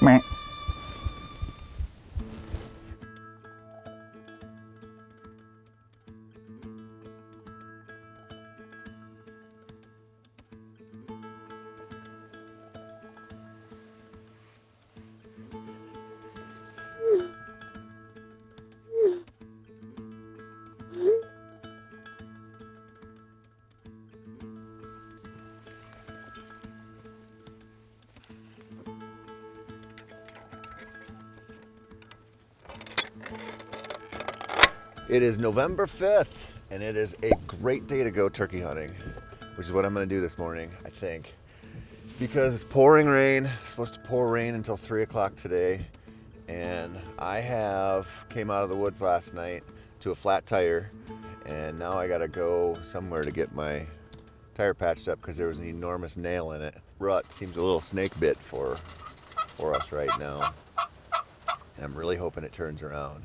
Meh. It is November 5th, and it is a great day to go turkey hunting, which is what I'm going to do this morning, I think. Because it's pouring rain. It's supposed to pour rain until 3 o'clock today. And I came out of the woods last night to a flat tire, and now I got to go somewhere to get my tire patched up because there was an enormous nail in it. Rut seems a little snake bit for us right now. And I'm really hoping it turns around.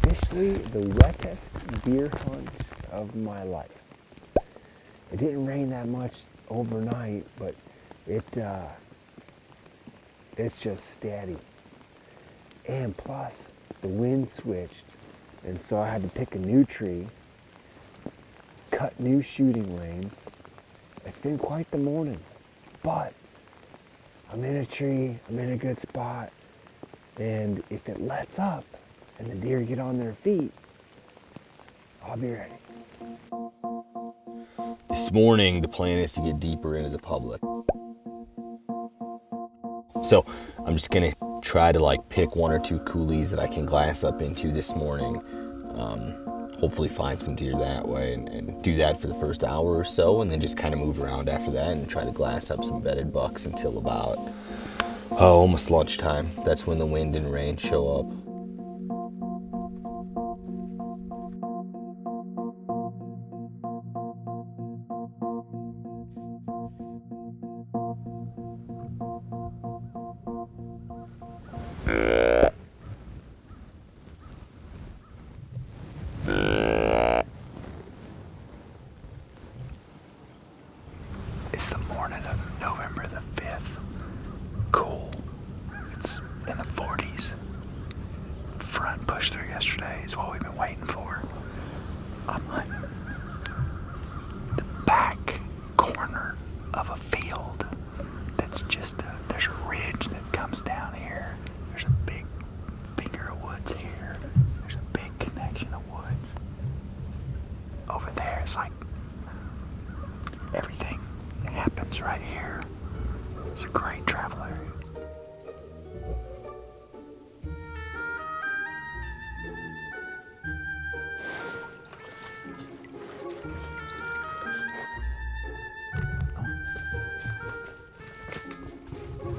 Officially the wettest deer hunt of my life. It didn't rain that much overnight, but it's just steady. And plus, the wind switched, and so I had to pick a new tree, cut new shooting lanes. It's been quite the morning, but I'm in a tree, I'm in a good spot, and if it lets up and the deer get on their feet, I'll be ready. This morning, the plan is to get deeper into the public. So I'm just gonna try to pick one or two coulees that I can glass up into this morning. Hopefully find some deer that way and do that for the first hour or so, and then just kind of move around after that and try to glass up some bedded bucks until about almost lunchtime. That's when the wind and rain show up. It's the morning of November the 5th. Cool. It's in the 40s. Front push through yesterday is what we've been waiting for. I'm hunting the back corner of a field that's there's a ridge that comes down here. There's a big finger of woods here. There's a big connection of woods. Over there, it's like everything happens right here. It's a great travel area.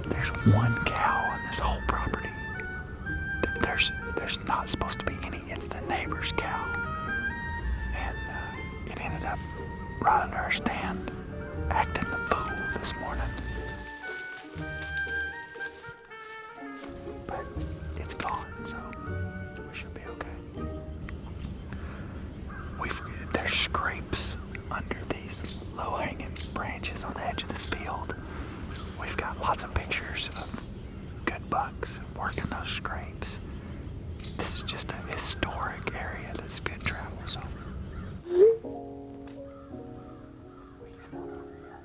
There's one cow on this whole property. There's not supposed to be any. It's the neighbor's cow. And it ended up right under our stand, acting the fool this morning. But it's gone, so we should be okay. There's scrapes under these low-hanging branches on the edge of this field. We've got lots of pictures of good bucks working those scrapes. This is just a historic area that's good travel, so. He's not over here.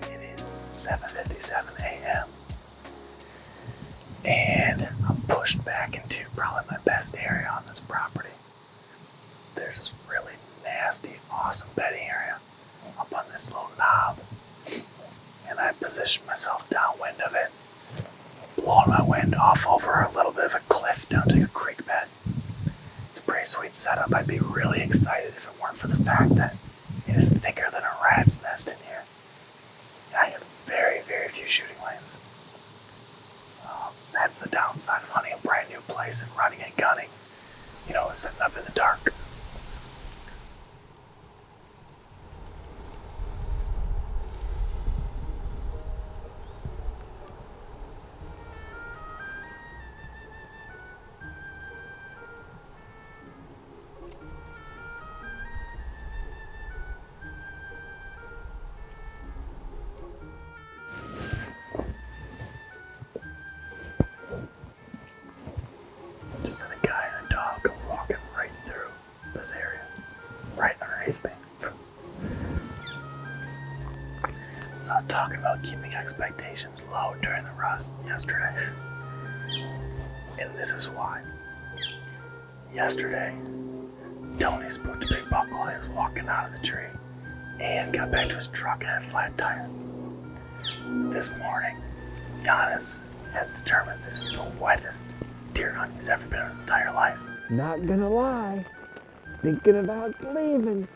It is 7:57 a.m. and I'm pushed back into probably my best area on this property. There's this really nasty, awesome bedding area up on this little knob, and I positioned myself downwind of it, blowing my wind off over a little bit of a cliff down to a creek bed. It's a pretty sweet setup. I'd be really excited if it weren't for the fact that it is thicker than a rat's nest in here. And I have very, very few shooting lanes. I That's the downside of hunting a brand new place and running and gunning. You know, sitting up in the dark. Just had a guy and a dog walking right through this area, right underneath me. So I was talking about keeping expectations low during the rut yesterday. And this is why. Yesterday, Tony spooked a big buckle. He was walking out of the tree and got back to his truck and had a flat tire. This morning, Janis has determined this is the wettest deer hunt he's ever been in his entire life. Not gonna lie, thinking about leaving.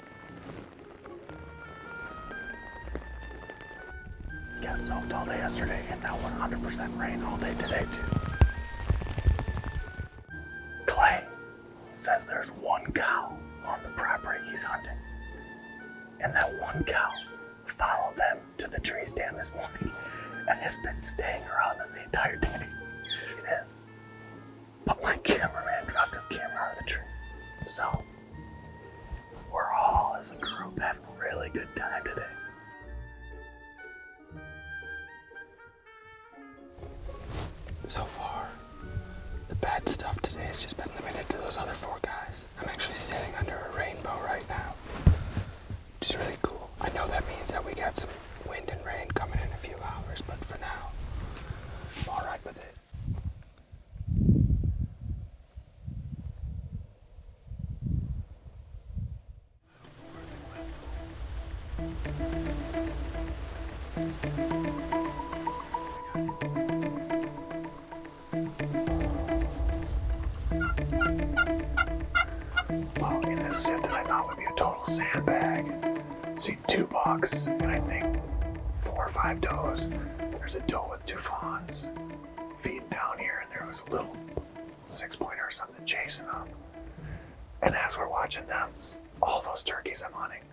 Got soaked all day yesterday and now 100% rain all day today too. Clay says there's one cow on the property he's hunting. And that one cow followed them to the tree stand this morning and has been staying around them the entire day. It is. But my cameraman dropped his camera out of the tree. So, we're all as a group having a really good time today. So far, the bad stuff today has just been limited to those other 4 guys. I'm actually sitting under a rainbow right now, which is really cool. I know that means that we got some wind and rain coming in a few hours, but for now, I'm all right with it. Well, in this sit that I thought would be a total sandbag, see 2 bucks and I think 4 or 5 does. There's a doe with 2 fawns feeding down here, and there was a little 6-pointer or something chasing them. And as we're watching them, all those turkeys I'm hunting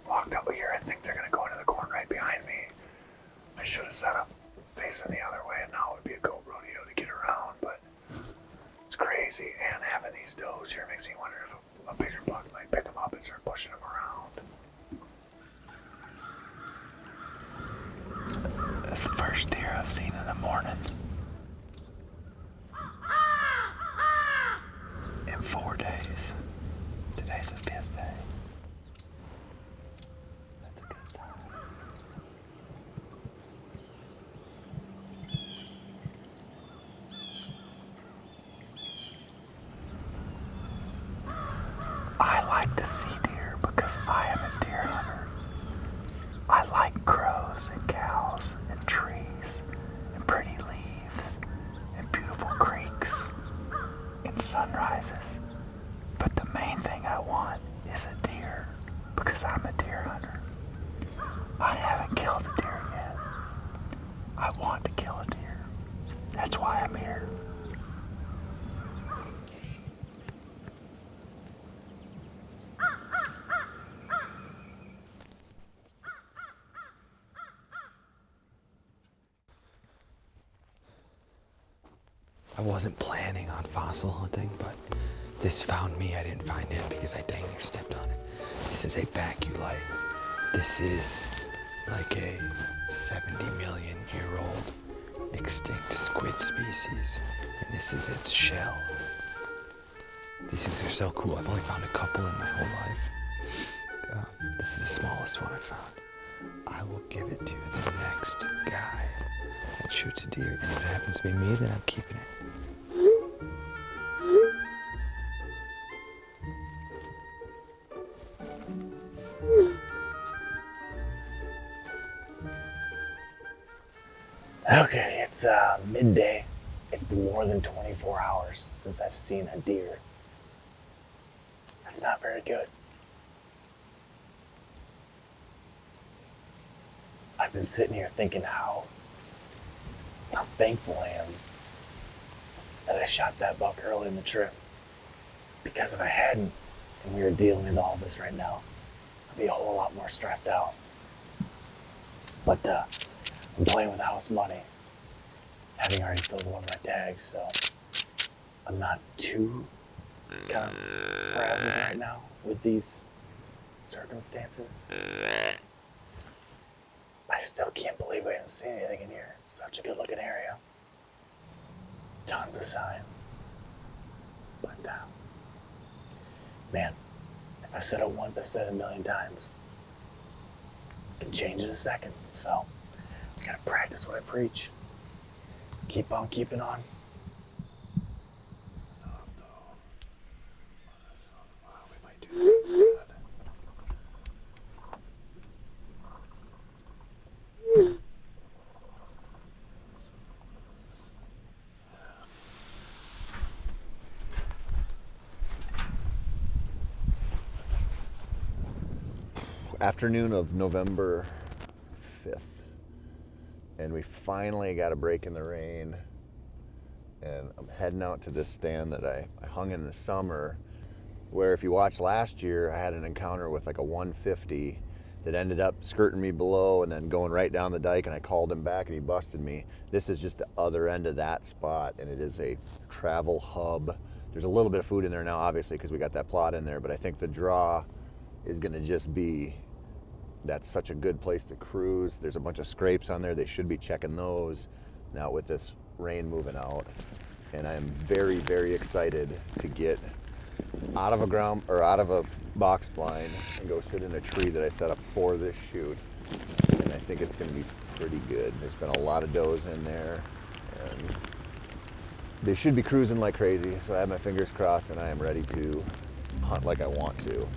walked up here. I think they're gonna go into the corn right behind me. I should have set up facing the other way, and now it would be a goat rodeo to get around, but it's crazy. And having these does here makes me wonder if a bigger buck might pick them up and start pushing them around. That's the first deer I've seen in the morning. In 4 days. Today's the 5th day. That's a good sign. I like to see deer because I am a deer hunter. I like crows and cows and trees and pretty leaves and beautiful creeks and sunrises. But the main thing I want is a deer because I'm a deer hunter. I haven't killed a deer yet. I want to kill a deer. That's why I'm here. I wasn't planning on fossil hunting, but this found me. I didn't find it because I dang near stepped on it. This is a baculite. This is like a 70 million year old extinct squid species, and this is its shell. These things are so cool. I've only found a couple in my whole life. This is the smallest one I've found. I will give it to the next guy that shoots a deer, and if it happens to be me, then I'm keeping it. Okay, it's midday. It's been more than 24 hours since I've seen a deer. That's not very good. I've been sitting here thinking how thankful I am that I shot that buck early in the trip. Because if I hadn't, and we were dealing with all this right now, I'd be a whole lot more stressed out. But I'm playing with house money, having already filled one of my tags, so I'm not too kind of frazzled right now with these circumstances. I still can't believe I didn't see anything in here. It's such a good looking area. Tons of sign. But man, if I've said it once, I've said it a million times. I can change in a second, so I gotta practice what I preach. Keep on keeping on. We might do that instead. Afternoon of November 5th, and we finally got a break in the rain, and I'm heading out to this stand that I hung in the summer, where if you watched last year, I had an encounter with like a 150 that ended up skirting me below and then going right down the dike, and I called him back and he busted me. This is just the other end of that spot, and it is a travel hub. There's a little bit of food in there now, obviously, because we got that plot in there, but I think the draw is gonna just be, that's such a good place to cruise. There's a bunch of scrapes on there. They should be checking those now with this rain moving out. And I'm very, very excited to get out of a box blind and go sit in a tree that I set up for this shoot. And I think it's going to be pretty good. There's been a lot of does in there, and they should be cruising like crazy. So I have my fingers crossed, and I am ready to hunt like I want to.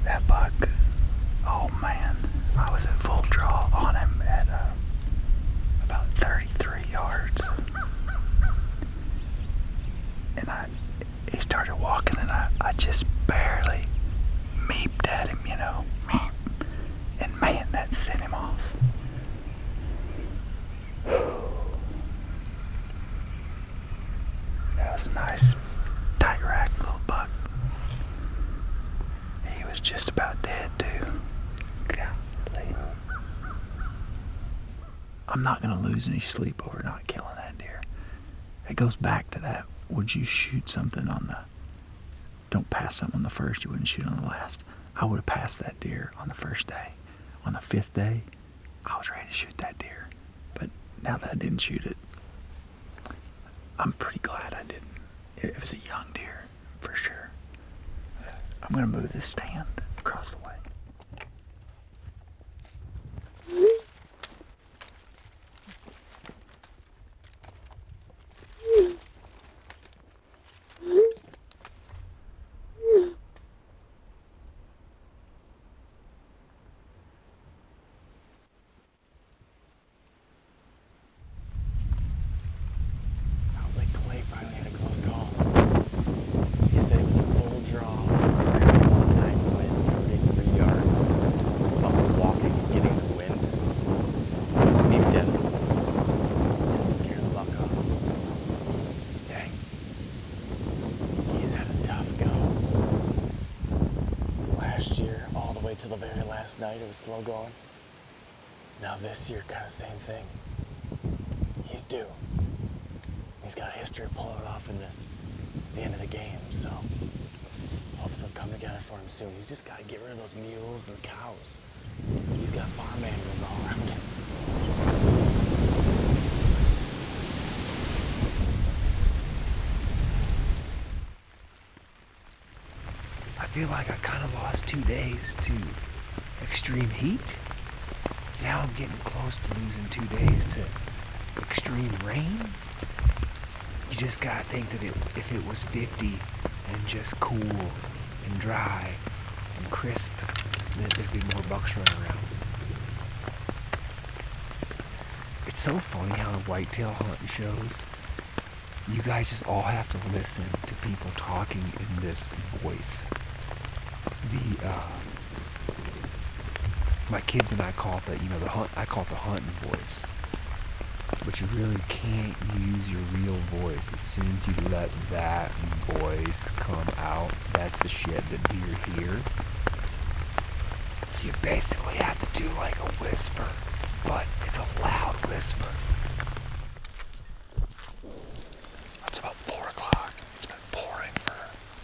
That buck, oh man, I was at full draw on him at about 33 yards. And he started walking, and I just barely meeped at him, you know. And man, that sent him off. That was a nice, tight rack little buck. He was just about dead, too. Golly. I'm not going to lose any sleep over not killing that deer. It goes back to that, would you shoot something on the, don't pass something on the first, you wouldn't shoot on the last. I would have passed that deer on the first day. On the 5th day, I was ready to shoot that deer. But now that I didn't shoot it, I'm pretty glad I didn't. It was a young deer, for sure. I'm going to move this stand across the way. until the very last night. It was slow going. Now this year, kind of same thing. He's due. He's got a history of pulling it off in the end of the game, so hopefully they'll come together for him soon. He's just got to get rid of those mules and cows. He's got farm animals all around him. I feel like I kind of lost 2 days to extreme heat. Now I'm getting close to losing 2 days to extreme rain. You just gotta think that if it was 50 and just cool and dry and crisp, then there'd be more bucks running around. It's so funny how in whitetail hunting shows, you guys just all have to listen to people talking in this voice. My kids and I call it I call it the hunting voice. But you really can't use your real voice. As soon as you let that voice come out, that's the shit that deer hear. So you basically have to do like a whisper, but it's a loud whisper. It's about 4 o'clock. It's been pouring for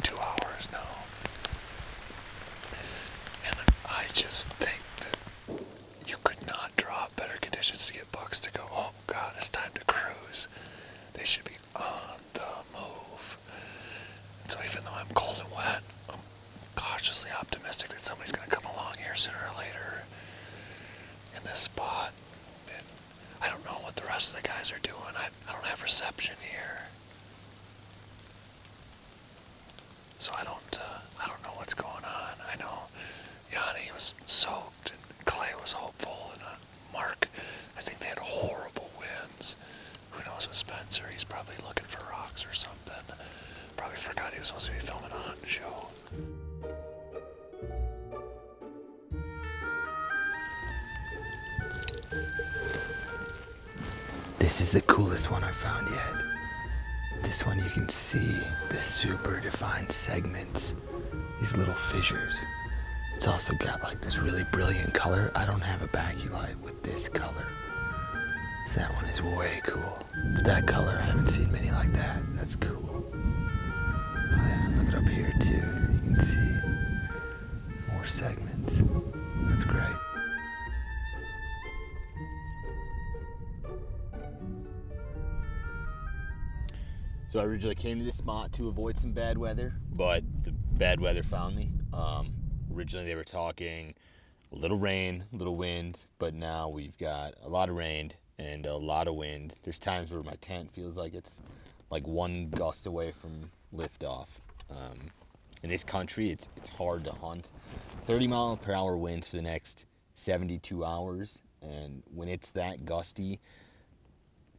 2 hours now. And I just think that you could not draw up better conditions to get bucks to go, oh God, it's time to cruise. They should be on the move. And so even though I'm cold and wet, I'm cautiously optimistic that somebody's going to come along here sooner or later in this spot. And I don't know what the rest of the guys are doing. I don't have reception here. So I don't know what's going on. I know Yanni was soaked and Clay was hopeful and Mark, I think they had horrible winds. Who knows with Spencer? He's probably looking for rocks or something. Probably forgot he was supposed to be filming a hunting show. This is the coolest one I've found yet. This one you can see the super defined segments, these little fissures. It's also got like this really brilliant color. I don't have a baculite with this color. So that one is way cool. But that color, I haven't seen many like that. That's cool. Oh yeah, look it up here too. You can see more segments. That's great. So I originally came to this spot to avoid some bad weather, but the bad weather found me. Originally they were talking a little rain, a little wind, but now we've got a lot of rain and a lot of wind. There's times where my tent feels like it's like one gust away from liftoff. In this country, it's hard to hunt. 30-mile-per-hour winds for the next 72 hours, and when it's that gusty,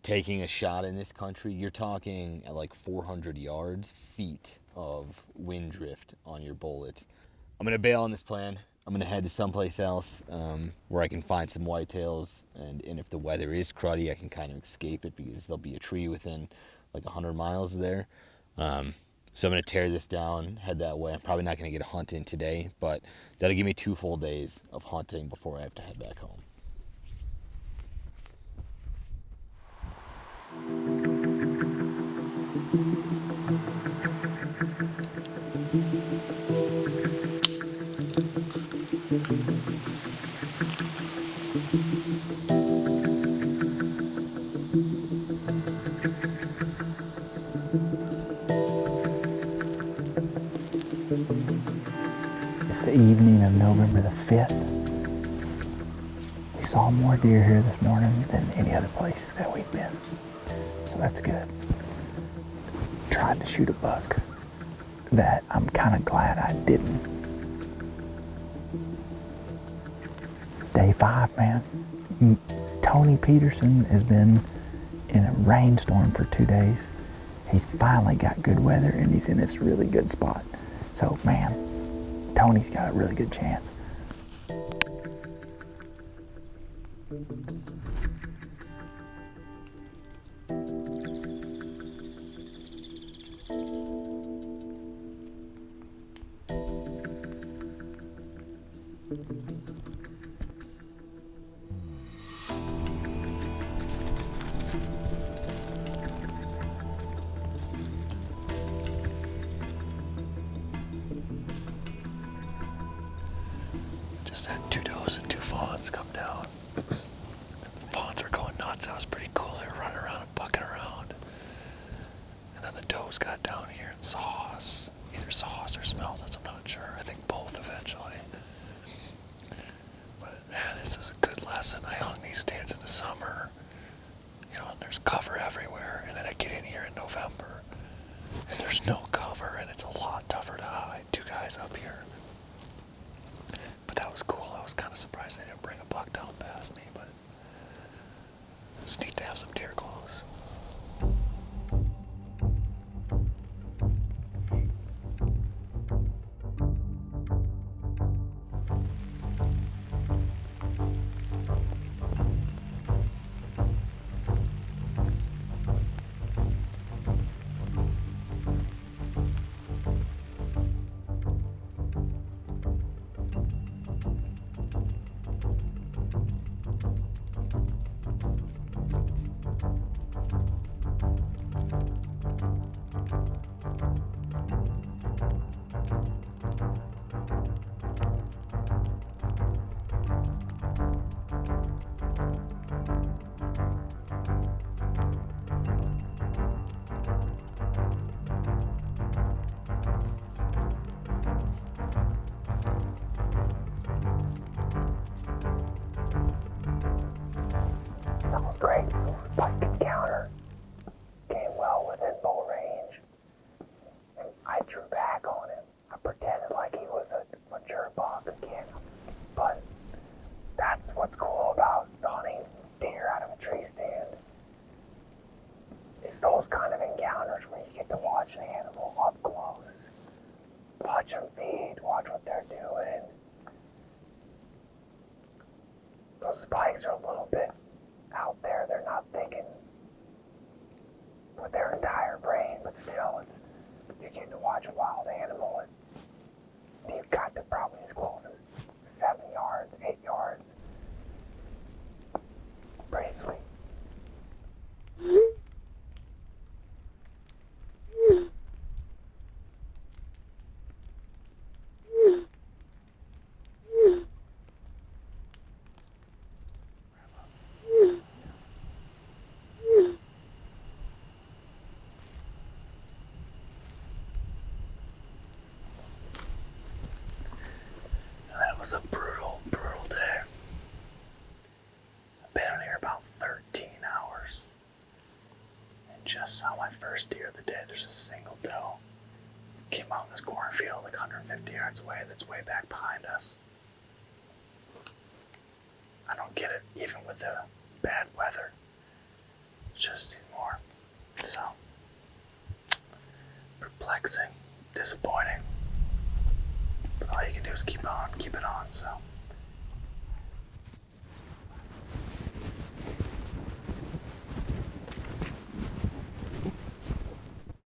taking a shot in this country, you're talking at like 400 yards, feet of wind drift on your bullet. I'm gonna bail on this plan. I'm gonna head to someplace else where I can find some whitetails, and if the weather is cruddy, I can kind of escape it because there'll be a tree within like 100 miles there. So I'm gonna tear this down, head that way. I'm probably not gonna get a hunt in today, but that'll give me 2 full days of hunting before I have to head back home. It's the evening of November the 5th. We saw more deer here this morning than any other place that we've been. So that's good. Tried to shoot a buck that I'm kind of glad I didn't. Day 5, man. Tony Peterson has been in a rainstorm for 2 days. He's finally got good weather and he's in this really good spot. So, man, Tony's got a really good chance. just had 2 does and 2 fawns come down. The fawns were going nuts. That was pretty cool. They were running around and bucking around. And then the does got down here and saw us. Either saw us or smelled us, I'm not sure. I think both eventually. But man, this is a good lesson. I hung these stands in the summer, you know, and there's cover everywhere. And then I get in here in November, and there's no cover, and it's a lot tougher to hide. 2 guys up here. But that was cool. I was kind of surprised they didn't bring a buck down past me, but it's neat to have some deer close. That was great. Little spike encounter. Came well within bow range. And I drew back on him. I pretended like he was a mature buck again. But that's what's cool about hunting deer out of a tree stand. It's those kind of encounters where you get to watch an animal up close. Watch them feed, watch what they're doing. Those spikes are a little bit out there. They're not thinking with their entire brain, but still, you're getting to watch a wild animal, and you've got to probably as close as 7 yards, 8 yards. Pretty sweet. That was a brutal, brutal day. I've been in here about 13 hours. And just saw my first deer of the day. There's a single doe. Came out in this cornfield like 150 yards away that's way back behind us. I don't get it, even with the bad weather. Should have seen more. So, perplexing, disappointing. But all you can do is keep it on, so.